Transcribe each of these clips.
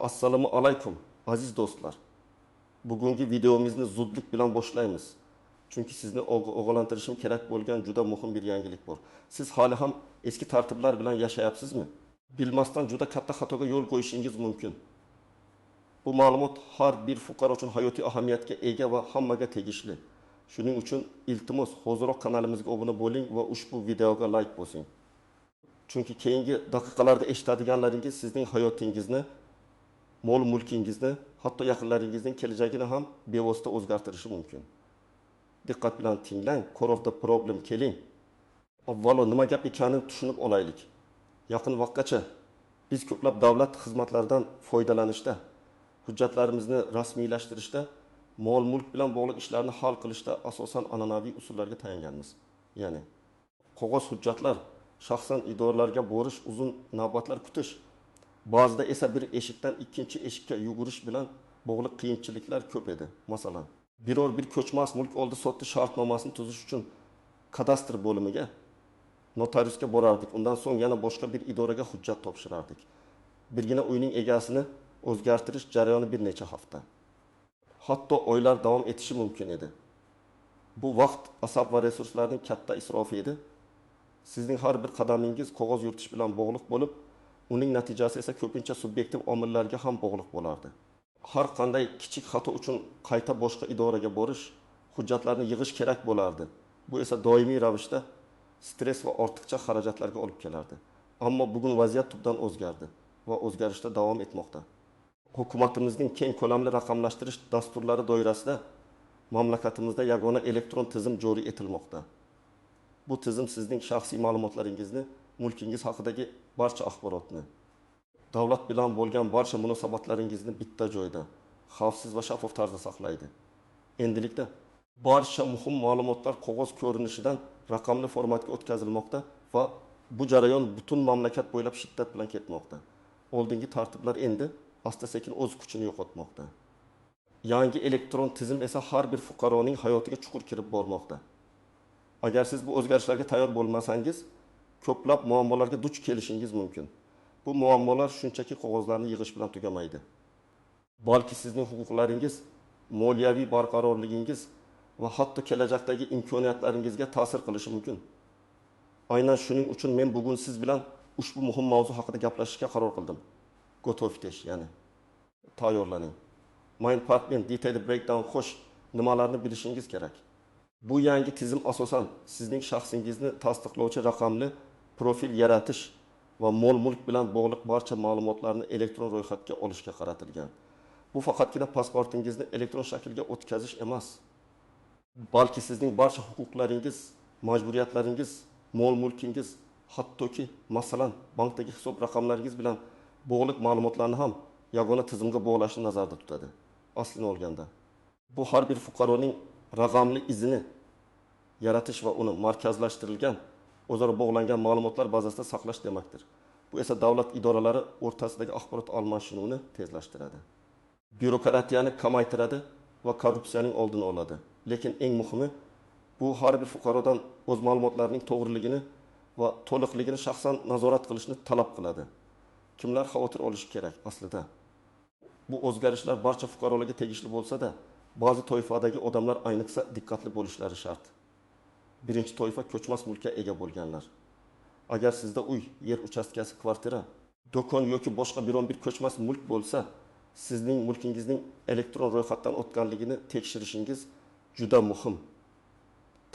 Assalomu alaykum aziz do'stlar. Bugungi videomizni zudlik bilan boshlaymiz. Chunki sizni ogohlantirishim kerak bo'lgan juda muhim bir yangilik bor. Siz hali ham eski tartiblar bilan yashayapsizmi? Bilmasdan juda katta xatoga yo'l qo'yishingiz mumkin. Bu ma'lumot har bir fuqaro uchun hayotiy ahamiyatga ega va hammaga tegishli. Shuning uchun iltimos hoziroq kanalimizga obuna bo'ling va ushbu videoga like bosing. Chunki keyingi daqiqalarda eshitadiganlaringiz sizning hayotingizni, mol mulkingizni, hatto yaqinlaringizning kelajagini ham bevosita o'zgartirishi mumkin. Diqqat bilan tinglang, core of the problem keling. Avvalo nima gap ekanini tushunib olaylik. Yaqin vaqtgacha biz ko'plab davlat xizmatlaridan foydalanishda, hujjatlarimizni rasmiylashtirishda, mol mulk bilan bog'liq ishlarni hal qilishda asosan an'anaviy usullarga tayanganmiz. Ya'ni qog'oz hujjatlar, shaxsan idoralarga borish, uzun navbatlar kutish, ba'zida esa bir eshikdan ikkinchi eshikka yugurish bilan bog'liq qiyinchiliklar ko'p edi. Masalan, biror bir ko'chmas mulk oldi sotdi shartnomasini tuzish uchun kadastr bo'limiga, notariusga borardik. Undan so'ng yana boshqa bir idoraga hujjat topshirardik. Birgina uyning egasini o'zgartirish jarayoni bir necha hafta, hatto oylar davom etishi mumkin edi. Bu vaqt, asab va resurslarning katta isrofi edi. Sizning har bir qadamingiz qog'oz yuritish bilan bog'liq bo'lib, uning natijasi esa ko'pincha subyektiv omillarga ham bog'liq bo'lardi. Har qanday kichik xato uchun qayta boshqa idoraga borish, hujjatlarni yig'ish kerak bo'lardi. Bu esa doimiy ravishda stress va ortiqcha xarajatlarga olib kelardi. Ammo bugun vaziyat tubdan o'zgardi va o'zgarishda davom etmoqda. Hukumatimizning keng ko'lamli raqamlashtirish dasturlari doirasida mamlakatimizda yagona elektron tizim joriy etilmoqda. Bu tizim sizning shaxsiy ma'lumotlaringizni, mulkingiz haqidagi barcha axborotni, davlat bilan bo'lgan barcha munosabatlaringizni bitta joyda, xavfsiz va shaffof tarzda saqlaydi. Endilikda barcha muhim ma'lumotlar qog'oz ko'rinishidan raqamli formatga o'tkazilmoqda va bu jarayon butun mamlakat bo'ylab shiddat bilan ketmoqda. Oldingi tartiblar endi asta-sekin o'z kuchini yo'qotmoqda. Yangi elektron tizim esa har bir fuqaroning hayotiga chuqur kirib bormoqda. Agar siz bu o'zgarishlarga tayyor bo'lmasangiz, ko'plab muammolarga duch kelishingiz mumkin. Bu muammolar shunchaki qog'ozlarni yig'ish bilan tugamaydi. Balki sizning huquqlaringiz, moliyaviy barqarorligingiz va hatto kelajakdagi imkoniyatlaringizga ta'sir qilishi mumkin. Aynan shuning uchun men bugun siz bilan ushbu muhim mavzu haqida gaplashishga qaror qildim. Готовьтесь, ya'ni tayyorlaning. Mein Partner Detail Breakdown xo'sh, nimalarni bilishingiz kerak? Bu yangi tizim asosan sizning shaxsingizni tasdiqlovchi raqamli profil yaratish va mol mulk bilan bog'liq barcha ma'lumotlarni elektron ro'yxatga olishga qaratilgan. Bu faqatgina pasportingizni elektron shaklga o'tkazish emas, balki sizning barcha huquqlaringiz, majburiyatlaringiz, mol mulkingiz, hattoki masalan bankdagi hisob raqamlaringiz bilan bog'liq ma'lumotlarni ham yagona tizimga bog'lashni nazarda tutadi. Aslini olganda, bu har bir fuqaroning raqamli izini yaratish va uni markazlashtirilgan, o'zaro bog'langan ma'lumotlar bazasida saqlash demakdir. Bu esa davlat idoralari o'rtasidagi axborot almashinuvini tezlashtiradi, byurokratiyani kamaytiradi va korrupsiyaning oldini oladi. Lekin eng muhimi, bu har bir fuqarodan o'z ma'lumotlarining to'g'riligini va to'liqligini shaxsan nazorat qilishni talab qiladi. Kimlar xavotir olishi kerak aslida? Bu o'zgarishlar barcha fuqarolarga tegishli bo'lsa-da, ba'zi toifadagi odamlar ayniqsa diqqatli bo'lishlari shart. Birinchi toifa ko'chmas mulkka ega bo'lganlar. Agar sizda uy, yer uchastkasi, kvartira, do'kon yoki boshqa biron bir ko'chmas mulk bo'lsa, sizning mulkingizning elektron ro'yxatdan o'tganligini tekshirishingiz juda muhim.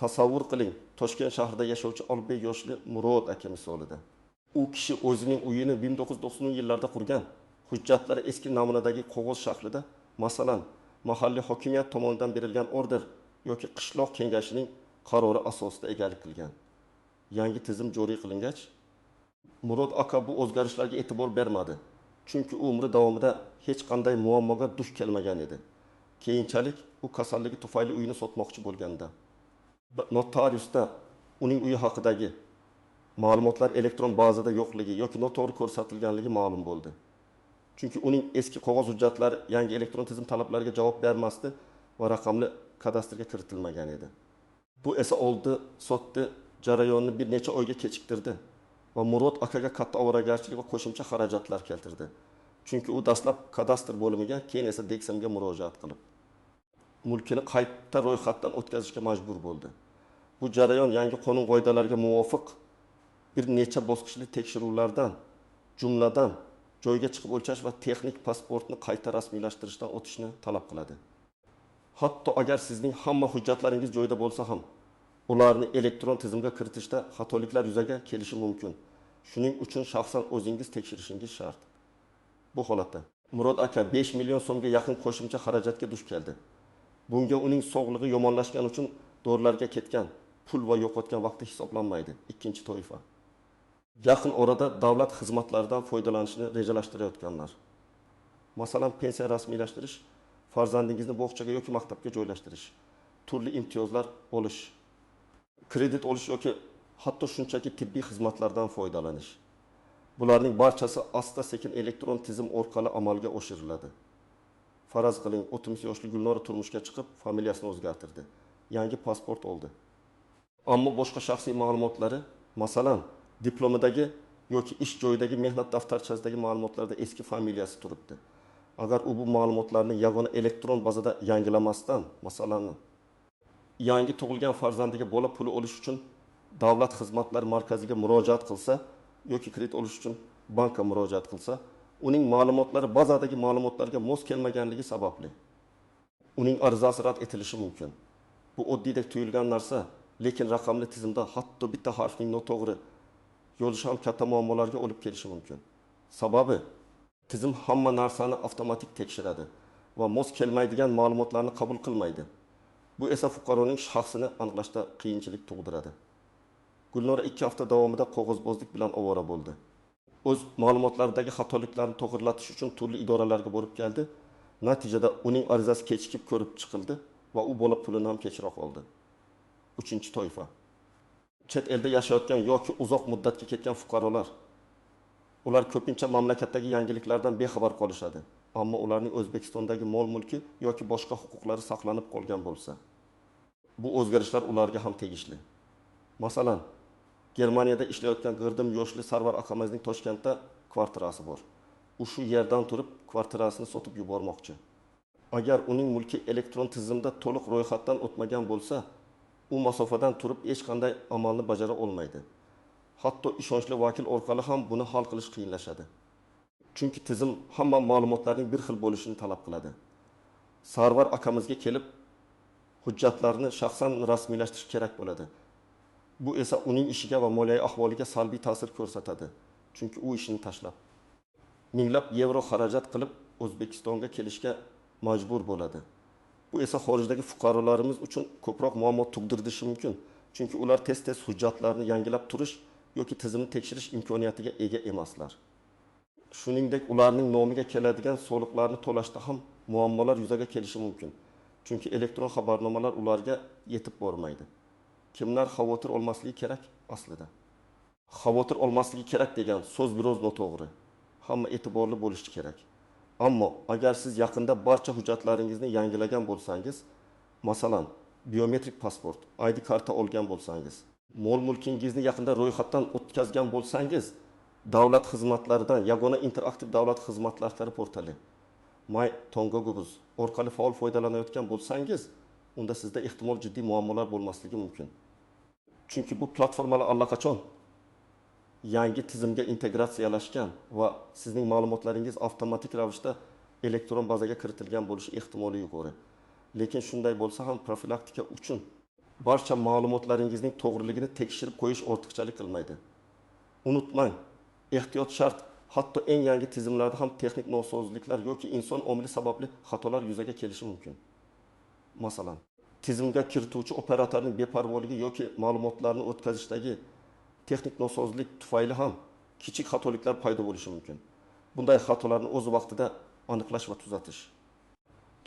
Tasavvur qiling, Toshkent shahrida yashovchi 15 yoshli Murod aka misolida. U kishi o'zining uyini 1990-yillarda qurgan, hujjatlari eski namunadagi qog'oz shaklida, masalan, mahalliy hokimiyat tomonidan berilgan order yoki qishloq kengashining qarori asosida egalik qilgan. Yangi tizim joriy qilingach, Murod aka bu o'zgarishlarga e'tibor bermadi, chunki u umri davomida hech qanday muammoga duch kelmagan edi. Keyinchalik u kasalligi tufayli uyini sotmoqchi bo'lganda, notariusda uning uyi haqidagi ma'lumotlar elektron bazada yo'qligi yoki noto'g'ri ko'rsatilganligi ma'lum bo'ldi. Chunki uning eski qog'oz hujjatlari yangi elektron tizim talablariga javob bermasdi va raqamli kadastrga kiritilmagan edi. Bu esa oldi-sotdi jarayonni bir necha oyga kechiktirdi va Murod akaga katta ovoragarchilik va qo'shimcha xarajatlar keltirdi. Chunki u dastlab kadastr bo'limiga, keyin esa Dexamga murojaat qilib mulkini qayta ro'yxatdan o'tkazishga majbur bo'ldi. Bu jarayon yangi qonun qoidalariga muvofiq bir necha bosqichli tekshiruvlardan, jumladan joyga chiqib o'lchash va texnik pasportni qayta rasmiylashtirishdan o'tishni talab qiladi. Hatto agar sizning hamma hujjatlaringiz joyida bo'lsa ham, ularni elektron tizimga kiritishda xatoliklar yuzaga kelishi mumkin. Shuning uchun shaxsan o'zingiz tekshirishingiz shart. Bu holatda Murod aka 5 million so'mga yaqin qo'shimcha xarajatga duch keldi. Bunga uning sog'lig'i yomonlashgani uchun dorilarga ketgan pul va yo'qotgan vaqti hisoblanmaydi. Ikkinchi toifa. Yaqin orada davlat xizmatlaridan foydalanishni rejalashtirayotganlar. Masalan, pensiya rasmiylashtirish, farzandingizni bog'chaga yoki maktabga joylashtirish, turli imtiyozlar olish, kredit olish yoki hatto shunchaki tibbiy xizmatlardan foydalanish. Bularning barchasi asta-sekin elektron tizim orqali amalga oshiriladi. Faraz qiling, 30 yoshli Gulnora turmushga chiqib, familiyasini o'zgartirdi. Yangi pasport oldi. Ammo boshqa shaxsiy ma'lumotlari, masalan, diplomidagi yoki ish joyidagi mehnat daftarchasidagi ma'lumotlarda eski familiyasi turibdi. Agar u bu ma'lumotlarni yagona elektron bazada yangilamasdan, masalan, yangi tug'ilgan farzandiga bola puli olish uchun davlat xizmatlari markaziga murojaat qilsa yoki kredit olish uchun bankka murojaat qilsa, uning ma'lumotlari bazadagi ma'lumotlarga mos kelmaganligi sababli uning arizasi rad etilishi mumkin. Bu oddiydek tuyulgan narsa, lekin raqamli tizimda hatto bitta harfning noto'g'ri yo'lishi ham katta muammolarga olib kelishi mumkin. Sababi tizim hamma narsani avtomatik tekshiradi va mos kelmaydigan ma'lumotlarni qabul qilmaydi. Bu esa fuqaroning shaxsini aniqlashda qiyinchilik tug'diradi. Gulnora 2 hafta davomida qog'ozbozlik bilan ovora bo'ldi. O'z ma'lumotlaridagi xatoliklarni to'g'rilatish uchun turli idoralarga borib keldi. Natijada uning arizasi kechikib ko'rib chiqildi va u bola pulini ham kechroq oldi. 3-toifa. Chet elda yashayotgan yoki uzoq muddatga ketgan fuqarolar. Ular ko'pincha mamlakatdagi yangiliklardan bexabar qolishadi. Ammo ularning O'zbekistondagi mol-mulki yoki boshqa huquqlari saqlanib qolgan bo'lsa, bu o'zgarishlar ularga ham tegishli. Masalan, Germaniyada ishlayotgan g'irdim yoshli Sarvar akamizning Toshkentda kvartirasi bor. U shu yerdan turib kvartirasini sotib yubormoqchi. Agar uning mulki elektron tizimda to'liq ro'yxatdan o'tmagan bo'lsa, u masofadan turib hech qanday amalni bajara olmaydi. Hatto ishonchli vakil orqali ham buni hal qilish qiyinlashadi. Chunki tizim hamma ma'lumotlarning bir xil bo'lishini talab qiladi. Sarvar akamizga kelib hujjatlarni shaxsan rasmiylashtirish kerak bo'ladi. Bu esa uning ishiga va moliyaviy ahvoliga salbiy ta'sir ko'rsatadi. Chunki u ishini tashlab minglab yevro xarajat qilib O'zbekistonga kelishga majbur bo'ladi. Bu esa xorijdagi fuqarolarimiz uchun ko'proq muammo tug'dirishi mumkin. Chunki ular tez-tez hujjatlarni yangilab turish yoki tizimni tekshirish imkoniyatiga ega emaslar. Shuningdek, ularning nomiga keladigan soliqlarni to'lashda ham muammolar yuzaga kelishi mumkin. Chunki elektron xabarnomalar ularga yetib bormaydi. Kimlar xavotir olmasligi kerak aslida? Xavotir olmasligi kerak degan so'z biroz noto'g'ri. Hamma e'tiborli bo'lishi kerak. Ammo agar siz yaqinda barcha hujjatlaringizni yangilagan bo'lsangiz, masalan, biometrik pasport, ID karta olgan bo'lsangiz, mol-mulkingizni yaqinda ro'yxatdan o'tkazgan bo'lsangiz, davlat xizmatlaridan yagona interaktiv davlat xizmatlari portali My Tongogubuz orqali faol foydalanayotgan bo'lsangiz, unda sizda ehtimol jiddiy muammolar bo'lmasligi mumkin. Chunki bu platformalar allaqachon yangi tizimga integratsiyalashgan va sizning ma'lumotlaringiz avtomatik ravishda elektron bazaga kiritilgan bo'lishi ehtimoli yuqori. Lekin shunday bo'lsa ham profilaktika uchun barcha ma'lumotlaringizning to'g'riligini tekshirib qo'yish ortiqchalik qilmaydi. Unutmang, ehtiyot shart. Hatto eng yangi tizimlarda ham texnik nosozliklar yoki inson omili sababli xatolar yuzaga kelishi mumkin. Masalan, tizimga kirituvchi operatorning beparvoligi yoki ma'lumotlarni o'tkazishdagi texnik nosozlik tufayli ham kichik xatoliklar paydo bo'lishi mumkin. Bunday xatolarni o'z vaqtida aniqlash va tuzatish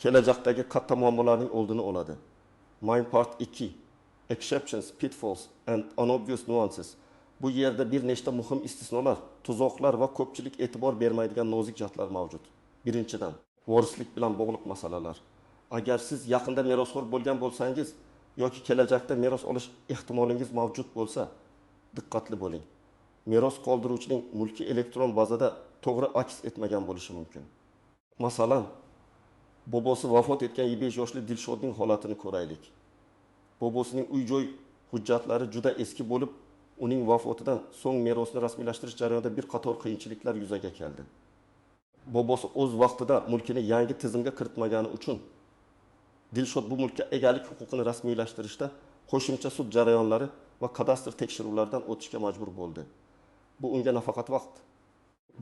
kelajakdagi katta muammolarning oldini oladi. Main part 2. Exceptions, pitfalls and unobvious nuances. Bu yerda bir nechta muhim istisnolar, tuzoqlar va ko'pchilik e'tibor bermaydigan nozik jihatlar mavjud. Birinchidan, vorislik bilan bog'liq masalalar. Agar siz yaqinda merosxo'r bo'lgan bo'lsangiz yoki kelajakda meros olish ehtimolingiz mavjud bo'lsa, diqqatli bo'ling. Meros qoldiruvchining mulki elektron bazada to'g'ri aks etmagan bo'lishi mumkin. Masalan, bobosi vafot etgan 25 yoshli Dilshodning holatini ko'raylik. Bobosining uy-joy hujjatlari juda eski bo'lib, uning vafotidan so'ng merosni rasmiylashtirish jarayonida bir qator qiyinchiliklar yuzaga keldi. Bobosi o'z vaqtida mulkini yangi tizimga kiritmagani uchun Dilshod bu mulkka egalik huquqini rasmiylashtirishda qo'shimcha sud jarayonlari va kadastr tekshiruvlaridan o'tishga majbur bo'ldi. Bu unga nafaqat vaqt,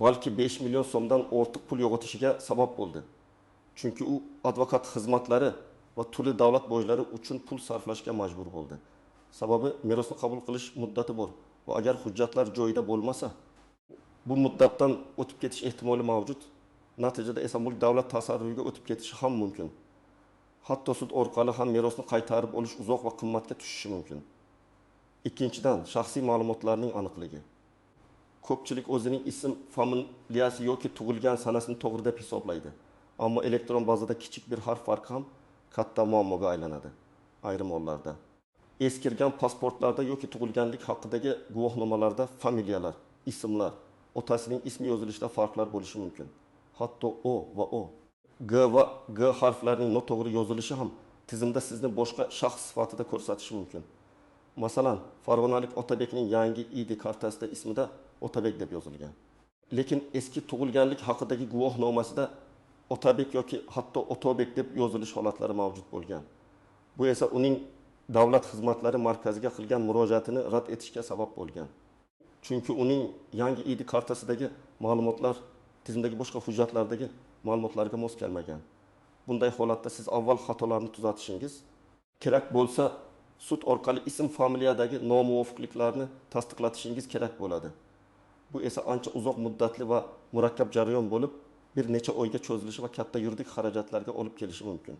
balki 5 million so'mdan ortiq pul yo'qotishiga sabab bo'ldi. Chunki u advokat xizmatlari va turli davlat bojlari uchun pul sarflashga majbur bo'ldi. Sababi merosni qabul qilish muddati bor va agar hujjatlar joyida bo'lmasa, bu muddatdan o'tib ketish ehtimoli mavjud. Natijada esa mulk davlat tasarrufiga o'tib ketishi ham mumkin. Hatto sud orqali ham merosni qaytarib olish uzoq va qimmatga tushishi mumkin. Ikkinchidan, shaxsiy ma'lumotlarning aniqligi. Ko'pchilik o'zining ism, familiyasi yoki tug'ilgan sanasini to'g'ri deb hisoblaydi. Ammo elektron bazada kichik bir harf farqi ham katta muammoga aylanadi. Ayrim hollarda eskirgan pasportlarda yoki tug'ilganlik haqidagi guvohnomalarda familiyalar, ismlar, otasining ismi yozilishida farqlar bo'lishi mumkin. Hatto O va O, G va G harflarining noto'g'ri yozilishi ham tizimda sizni boshqa shaxs sifatida ko'rsatishi mumkin. Masalan, farg'onalik Otabekning yangi ID kartasida ismida Otabek deb yozilgan. Lekin eski tug'ilganlik haqidagi guvohnomasida Otabek yoki hatto Otobek deb yozilish holatlari mavjud bo'lgan. Bu esa uning davlat xizmatlari markaziga qilgan murojaatini rad etishga sabab bo'lgan. Chunki uning yangi ID kartasidagi ma'lumotlar tizimdagi boshqa hujjatlardagi ma'lumotlarga mos kelmagan. Bunday holatda siz avval xatolarni tuzatishingiz kerak bo'lsa, sud orqali ism familiyadagi nomuvofiqliklarni tasdiqlatishingiz kerak bo'ladi. Bu esa ancha uzoq muddatli va murakkab jarayon bo'lib, bir necha oyga cho'zilishi va katta yuridik xarajatlarga olib kelishi mumkin.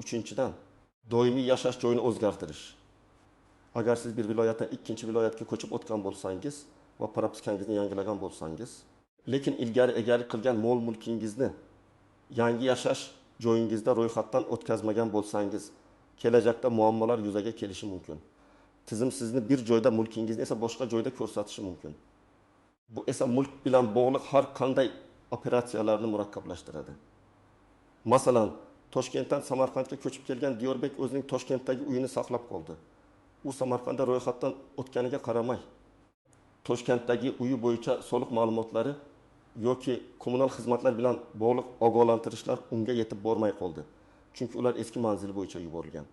Uchinchidan, doimiy yashash joyini o'zgartirish. Agar siz bir viloyatdan ikkinchi viloyatga ko'chib o'tgan bo'lsangiz va propiskangizni yangilagan bo'lsangiz, lekin ilgari egalik qilgan mol mulkingizni yangi yashash joyingizda ro'yxatdan o'tkazmagan bo'lsangiz, kelajakda muammolar yuzaga kelishi mumkin. Tizim sizni bir joyda, mulkingizni esa boshqa joyda ko'rsatishi mumkin. Bu esa mulk bilan bog'liq har qanday operatsiyalarni murakkablashtiradi. Masalan, Toshkentdan Samarqandga ko'chib kelgan Diyorbek o'zining Toshkentdagi uyini saqlab qoldi. U Samarqandda ro'yxatdan o'tganiga qaramay, Toshkentdagi uyi bo'yicha soliq ma'lumotlari yoki kommunal xizmatlar bilan bog'liq ogohlantirishlar unga yetib bormay qoldi. Chunki ular eski manzil bo'yicha yuborilgan.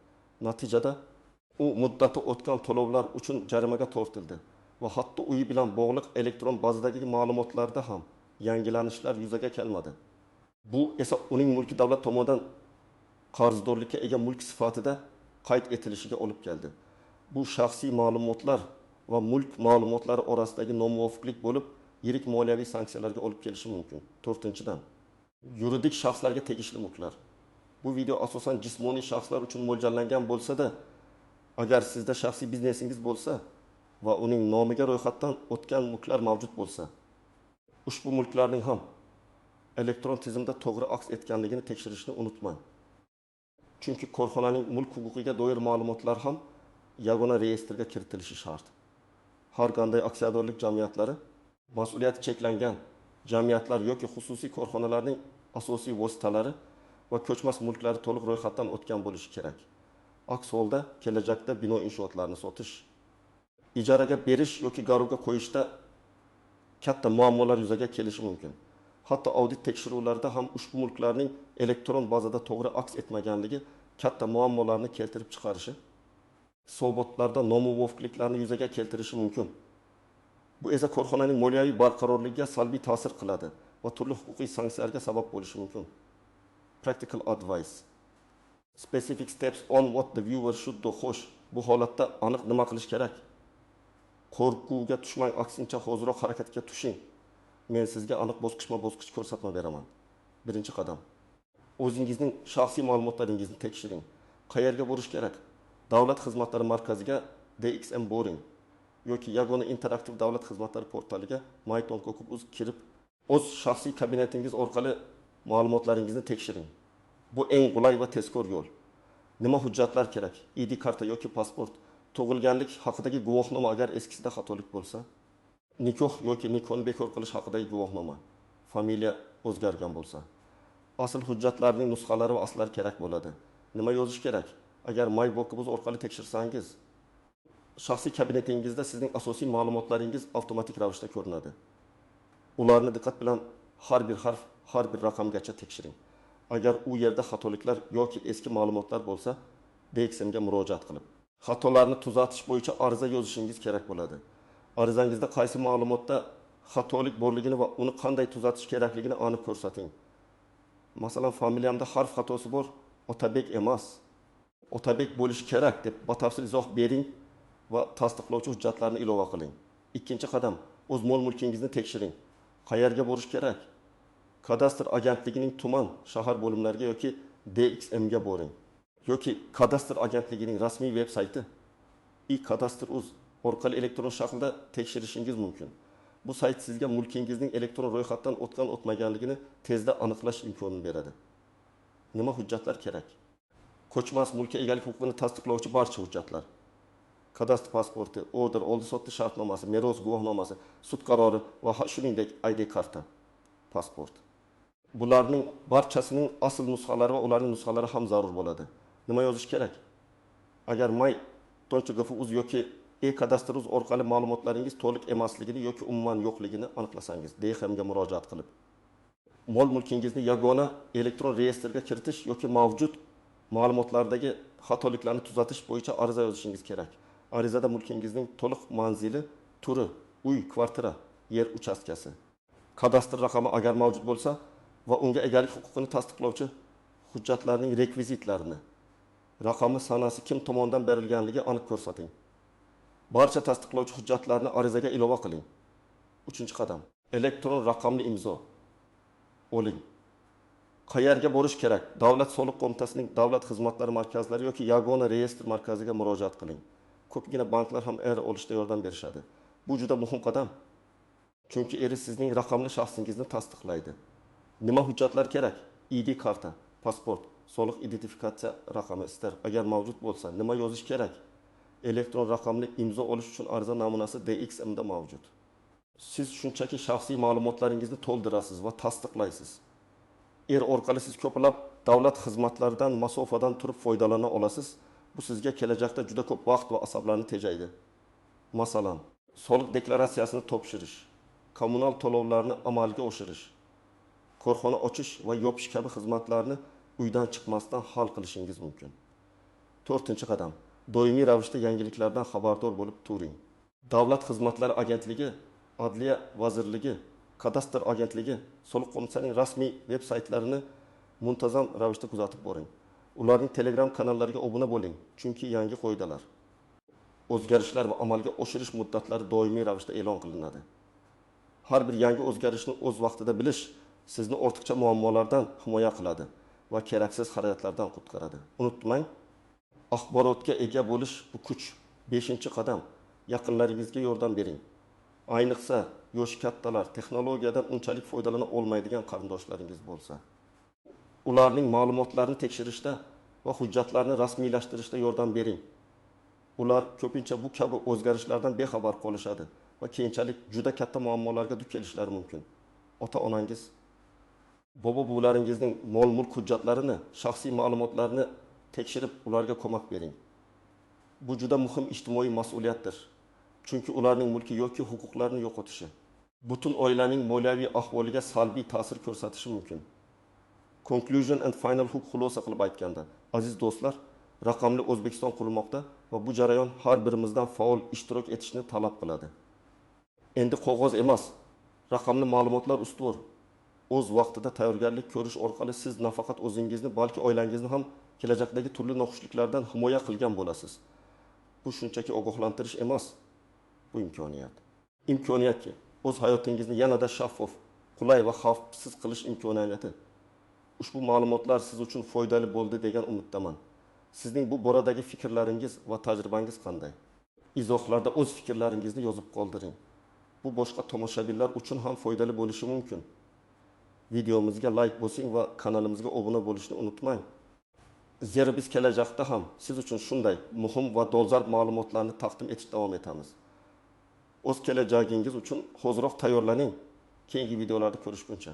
Natijada u muddati o'tgan to'lovlar uchun jarimaga tortildi va hatto uyi bilan bog'liq elektron bazadagi ma'lumotlarda ham yangilanishlar yuzaga kelmadi. Bu esa uning mulki davlat tomonidan qarzdorlikka ega mulk sifatida qayd etilishiga olib keldi. Bu shaxsiy ma'lumotlar va mulk ma'lumotlari orasidagi nomuvofiqlik bo'lib, yirik moliyaviy sanksiyalarga olib kelishi mumkin. 4-dan, yuridik shaxslarga tegishli mulklar. Bu video asosan jismoniy shaxslar uchun mo'ljallangan bo'lsa-da, agar sizda shaxsiy biznesingiz bo'lsa va uning nomiga ro'yxatdan o'tgan mulklar mavjud bo'lsa, ushbu mulklarning ham elektron tizimda to'g'ri aks etganligini tekshirishni unutmang. Chunki korxonaning mulk huquqiga doir ma'lumotlar ham yagona reyestrga kiritilishi shart. Har qanday aksiyadorlik jamiyatlari, mas'uliyati cheklangan jamiyatlar yoki xususiy korxonalarning asosiy vositalari va ko'chmas mulklari to'liq ro'yxatdan o'tgan bo'lishi kerak. Aks holda kelajakda bino inshootlarini sotish, ijaraga berish yoki garovga qo'yishda katta muammolar yuzaga kelishi mumkin. Hatto audit tekshiruvlarida ham ushbu mulklarning elektron bazada to'g'ri aks etmaganligi katta muammolarni keltirib chiqarishi, hisobotlarda nomuvofiqliklarni yuzaga keltirishi mumkin. Bu esa korxonaning moliyaviy barqarorligiga salbiy ta'sir qiladi va turli huquqiy sanksiyalarga sabab bo'lishi mumkin. Practical advice. Specific steps on what the viewer should do. Xo'sh, bu holatda aniq nima qilish kerak? Qo'rquvga tushmang, aksincha hoziroq harakatga tushing. Men sizga aniq bosqichma-bosqich ko'rsatma beraman. Birinchi qadam. O'zingizning shaxsiy ma'lumotlaringizni tekshiring. Qayerga borish kerak? Davlat xizmatlari markaziga DXM boring yoki yagona interaktiv davlat xizmatlari portaliga myton.uz kirib, o'z shaxsiy kabinetingiz orqali ma'lumotlaringizni tekshiring. Bu eng qulay va tezkor yo'l. Nima hujjatlar kerak? ID karta yoki pasport, tug'ilganlik haqidagi guvohnoma agar eskisida xatolik bo'lsa, nikoh yoki nikohni bekor qilish haqidagi guvohnoma, familiya o'zgargan bo'lsa, asl hujjatlarning nusxalari va aslari kerak bo'ladi. Nima yozish kerak? Agar MyBook'imiz orqali tekshirsangiz, shaxsiy kabinetingizda sizning asosiy ma'lumotlaringiz avtomatik ravishda ko'rinadi. Ularni diqqat bilan har bir harf, har bir raqamgacha tekshiring. Agar u yerda xatoliklar yoki eski ma'lumotlar bo'lsa, DXMga murojaat qilib, xatolarni tuzatish bo'yicha ariza yozishingiz kerak bo'ladi. Arizangizda qaysi ma'lumotda xatolik borligini va uni qanday tuzatish kerakligini aniq ko'rsating. Masalan, familiyamda harf xatosi bor, Otabek emas. Otabek bo'lishi kerak deb batafsil izoh bering va tasdiqlovchi hujjatlarni ilova qiling. Ikkinchi qadam, o'z mol-mulkingizni tekshiring. Qayerga borish kerak? Kadastr agentligining tuman, shahar bo'limlariga yoki DXMga boring. Yoki kadastr agentligining rasmiy veb-sayti i-kadastr.uz orqali elektron shaklda tekshirishingiz mumkin. Bu sayt sizga mulkingizning elektron ro'yxatdan o'tgan-o'tmaganligini tezda aniqlash imkonini beradi. Nima hujjatlar kerak? Ko'chmas mulkka egalik huquqini tasdiqlovchi barcha hujjatlar. Kadastr pasporti, order, oldi-sotdi shartnomasi, meros guvohnomasi, sud qarori va shuningdek ID karta, pasport. Bularning barchasining asl nusxalari va ularning nusxalari ham zarur bo'ladi. Nima yozish kerak? Agar my.gf.uz yoki e-kadastr.uz orqali ma'lumotlaringiz to'liq emasligini yoki umuman yo'qligini aniqlasangiz, DXMga murojaat qilib, mol-mulkingizni yagona elektron reyestrga kiritish yoki mavjud ma'lumotlardagi xatoliklarni tuzatish bo'yicha ariza yozishingiz kerak. Arizada mulkingizning to'liq manzili, turi, uy, kvartira, yer uchastkasi, kadastr raqami agar mavjud bo'lsa va unga egalik huquqini tasdiqlovchi hujjatlarning rekvizitlarini, raqami, sanasi kim tomonidan berilganligi aniq ko'rsating. Barcha tasdiqlovchi hujjatlarni arizaga ilova qiling. 3-qadam, elektron raqamli imzo oling. Qayerga borish kerak? Davlat soliq qo'mitasining davlat xizmatlari markazlari yoki yagona reyestr markaziga murojaat qiling. Ko'pgina banklar ham olishda yordam berishadi. Bu juda muhim qadam. Chunki sizning raqamli shaxsingizni tasdiqlaydi. Nima hujjatlar kerak? ID karta, pasport, soliq identifikatsiya raqami istar. Agar mavjud bo'lsa, nima yozish kerak? Elektron raqamli imzo olish uchun ariza namunasi DXMda mavjud. Siz shunchaki shaxsiy ma'lumotlaringizni to'ldirasiz va tasdiqlaysiz. Orqali siz ko'plab davlat xizmatlaridan masofadan turib foydalana olasiz. Bu sizga kelajakda juda ko'p vaqt va asablarni tejaydi. Masalan, soliq deklaratsiyasini topshirish, kommunal to'lovlarni amalga oshirish, korxona ochish va yopish kabi xizmatlarni uydan chiqmasdan hal qilishingiz mumkin. 4-qadam, doimiy ravishda yangiliklardan xabardor bo'lib turing. Davlat xizmatlari agentligi, Adliya vazirligi, kadastr agentligi, soliq qo'mitasining rasmiy veb-saytlarini muntazam ravishda kuzatib boring. Ularning Telegram kanallariga obuna bo'ling, chunki yangi qoidalar, o'zgarishlar va amalga oshirish muddatlari doimiy ravishda e'lon qilinadi. Har bir yangi o'zgarishni o'z vaqtida bilish sizni ortiqcha muammolardan himoya qiladi va keraksiz xarajatlardan qutqaradi. Unutmang, axborotga ega bo'lish bu kuch. 5-qadam, yaqinlaringizga yordam bering. Ayniqsa, yoshi kattalar, texnologiyadan unchalik foydalana olmaydigan qarindoshlaringiz bo'lsa, ularning ma'lumotlarini tekshirishda va hujjatlarni rasmiylashtirishda yordam bering. Ular ko'pincha bu kabi o'zgarishlardan bexabar qolishadi va keyinchalik juda katta muammolarga duch kelishlari mumkin. Ota-onangiz, bobo-buvlaringizning mol-mulk hujjatlarini, shaxsiy ma'lumotlarini tekshirib, ularga ko'mak bering. Bu juda muhim ijtimoiy mas'uliyatdir. Chunki ularning mulki yoki huquqlarini yo'qotishi butun oilaning moliyaviy ahvoliga salbiy ta'sir ko'rsatishi mumkin. Conclusion and final hook xulosa qilib aytganda, aziz do'stlar, raqamli O'zbekiston qurilmoqda va bu jarayon har birimizdan faol ishtirok etishni talab qiladi. Endi qog'oz emas, raqamli ma'lumotlar ustuvor. O'z vaqtida tayyorgarlik ko'rish orqali siz nafaqat o'zingizni, balki oilangizni ham kelajakdagi turli noxushliklardan himoya qilgan bo'lasiz. Bu shunchaki ogohlantirish emas, bu imkoniyat. Imkoniyatki o'z hayotingizni yanada shaffof, qulay va xavfsiz qilish imkoniyati. Ushbu ma'lumotlar siz uchun foydali bo'ldi degan umiddaman. Sizning bu boradagi fikrlaringiz va tajribangiz qanday? Izohlarda o'z fikrlaringizni yozib qoldiring. Bu boshqa tomoshabinlar uchun ham foydali bo'lishi mumkin. Videomizga like bosing va kanalimizga obuna bo'lishni unutmang. Zero biz kelajakda ham siz uchun shunday muhim va dolzarb ma'lumotlarni taqdim etishda davom etamiz. o'z kelajagingiz uchun hoziroq tayyorlaning. Keyingi videolarda ko'rishguncha.